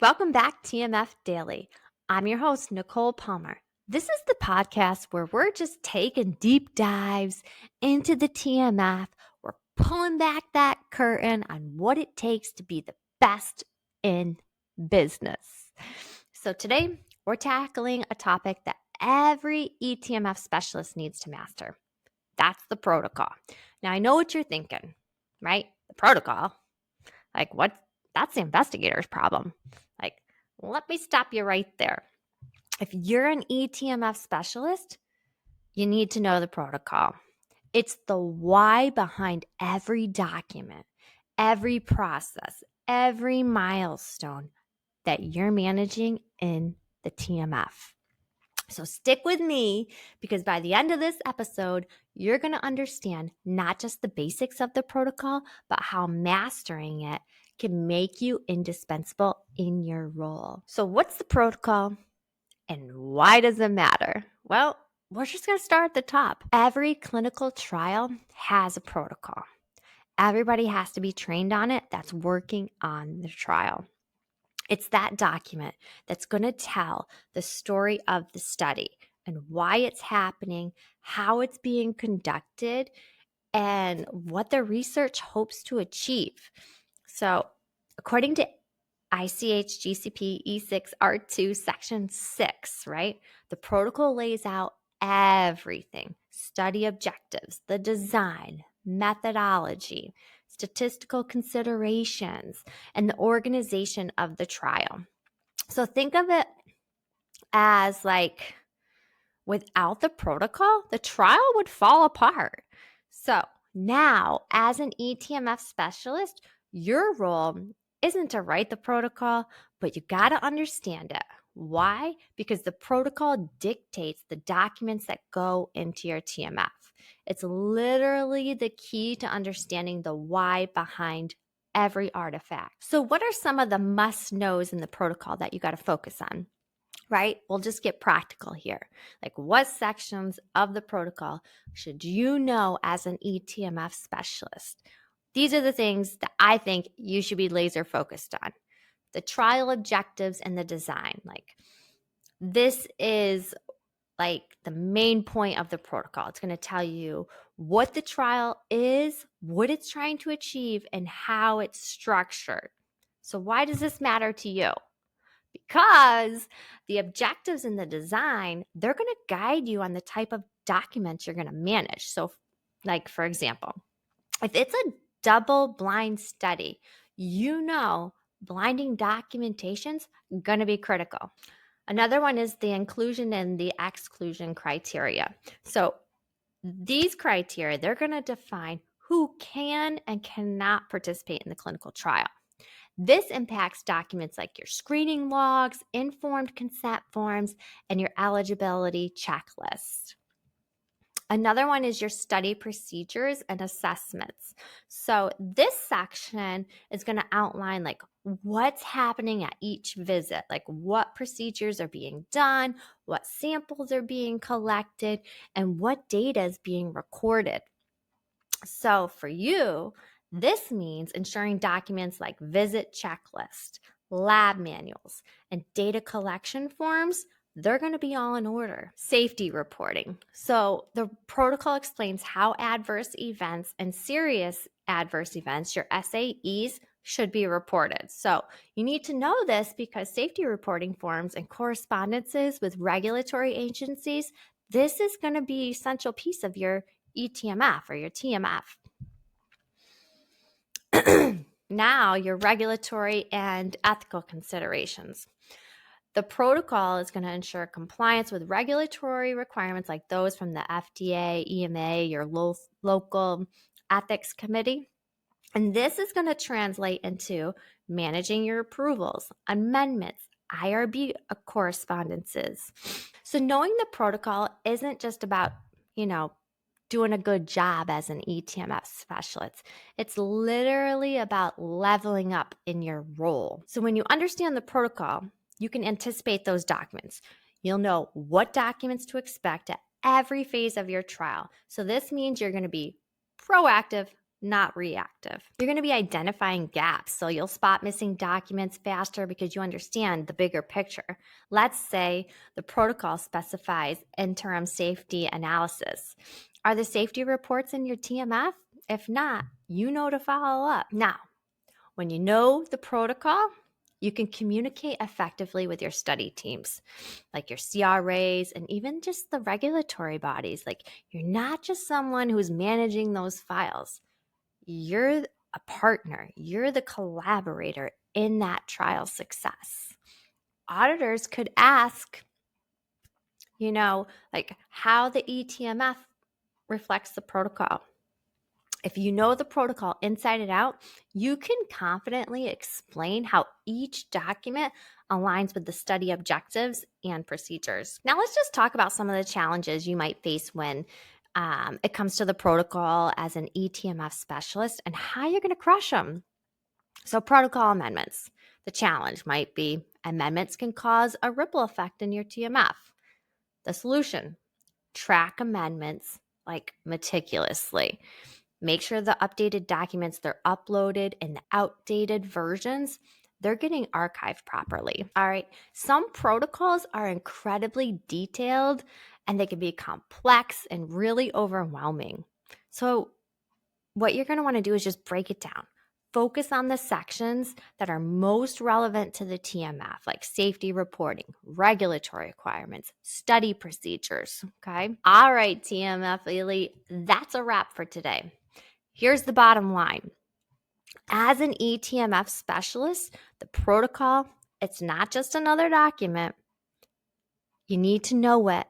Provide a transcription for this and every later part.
Welcome back, TMF Daily. I'm your host, Nicole Palmer. This is the podcast where we're just taking deep dives into the TMF. We're pulling back that curtain on what it takes to be the best in business. So today, we're tackling a topic that every eTMF specialist needs to master. That's the protocol. Now, I know what you're thinking, right? The protocol. Like, what? That's the investigator's problem. Like, let me stop you right there. If you're an eTMF specialist, you need to know the protocol. It's the why behind every document, every process, every milestone that you're managing in the TMF. So stick with me because by the end of this episode, you're going to understand not just the basics of the protocol, but how mastering it can make you indispensable in your role. So what's the protocol and why does it matter? Well, we're just going to start at the top. Every clinical trial has a protocol. Everybody has to be trained on it that's working on the trial. It's that document that's going to tell the story of the study and why it's happening, how it's being conducted, and what the research hopes to achieve. So, according to ICH GCP E6 R2 Section 6, right? The protocol lays out everything: study objectives, the design, methodology, statistical considerations, and the organization of the trial. So think of it as like without the protocol, the trial would fall apart. So now, as an eTMF specialist, your role isn't to write the protocol, but you got to understand it. Why? Because the protocol dictates the documents that go into your TMF. It's literally the key to understanding the why behind every artifact. So, what are some of the must knows in the protocol that you got to focus on? Right? We'll just get practical here. Like, what sections of the protocol should you know as an eTMF specialist? These are the things that I think you should be laser focused on. The trial objectives and the design. Like, this is like the main point of the protocol. It's going to tell you what the trial is, what it's trying to achieve, and how it's structured. So, why does this matter to you? Because the objectives in the design, they're going to guide you on the type of documents you're going to manage. So, like, for example, if it's a double blind study, you know blinding documentation's going to be critical. Another one is the inclusion and the exclusion criteria. So, these criteria, they're going to define who can and cannot participate in the clinical trial. This impacts documents like your screening logs, informed consent forms, and your eligibility checklist. Another one is your study procedures and assessments. So this section is going to outline like what's happening at each visit, like what procedures are being done, what samples are being collected, and what data is being recorded. So for you, this means ensuring documents like visit checklist, lab manuals, and data collection forms, they're going to be all in order. Safety reporting. So the protocol explains how adverse events and serious adverse events, your SAEs, should be reported. So you need to know this because safety reporting forms and correspondences with regulatory agencies, this is going to be an essential piece of your eTMF or your TMF. Now, your regulatory and ethical considerations. The protocol is going to ensure compliance with regulatory requirements like those from the FDA, EMA, your local ethics committee. And this is going to translate into managing your approvals, amendments, IRB correspondences. So knowing the protocol isn't just about, doing a good job as an eTMF specialist. It's literally about leveling up in your role. So when you understand the protocol, you can anticipate those documents. You'll know what documents to expect at every phase of your trial. So this means you're going to be proactive not reactive. You're going to be identifying gaps, so you'll spot missing documents faster because you understand the bigger picture. Let's say the protocol specifies interim safety analysis. Are the safety reports in your TMF? If not, you know to follow up. Now, when you know the protocol, you can communicate effectively with your study teams, like your CRAs and even just the regulatory bodies. Like, you're not just someone who's managing those files. You're a partner. You're the collaborator in that trial success. Auditors could ask, like how the eTMF reflects the protocol. If you know the protocol inside and out, you can confidently explain how each document aligns with the study objectives and procedures. Now, let's just talk about some of the challenges you might face when it comes to the protocol as an eTMF specialist and how you're going to crush them. So, protocol amendments. The challenge might be amendments can cause a ripple effect in your TMF. The solution: track amendments like meticulously. Make sure the updated documents they're uploaded and the outdated versions, they're getting archived properly. All right. Some protocols are incredibly detailed and they can be complex and really overwhelming. So what you're going to want to do is just break it down. Focus on the sections that are most relevant to the TMF, like safety reporting, regulatory requirements, study procedures. Okay. All right, TMF Elite, that's a wrap for today. Here's the bottom line. As an eTMF specialist, the protocol, it's not just another document. You need to know it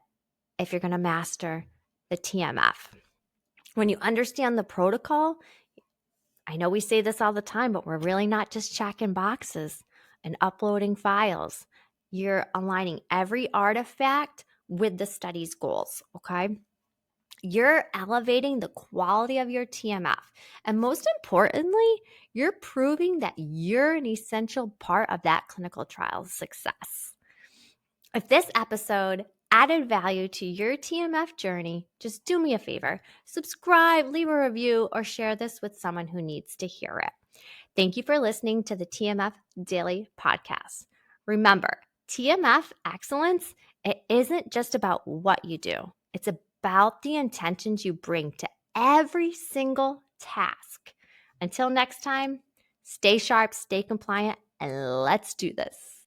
if you're going to master the TMF. When you understand the protocol, I know we say this all the time, but we're really not just checking boxes and uploading files. You're aligning every artifact with the study's goals, okay? You're elevating the quality of your TMF. And most importantly, you're proving that you're an essential part of that clinical trial success. If this episode added value to your TMF journey, just do me a favor. Subscribe, leave a review, or share this with someone who needs to hear it. Thank you for listening to the TMF Daily Podcast. Remember, TMF excellence, it isn't just about what you do. It's about the intentions you bring to every single task. Until next time, stay sharp, stay compliant, and let's do this.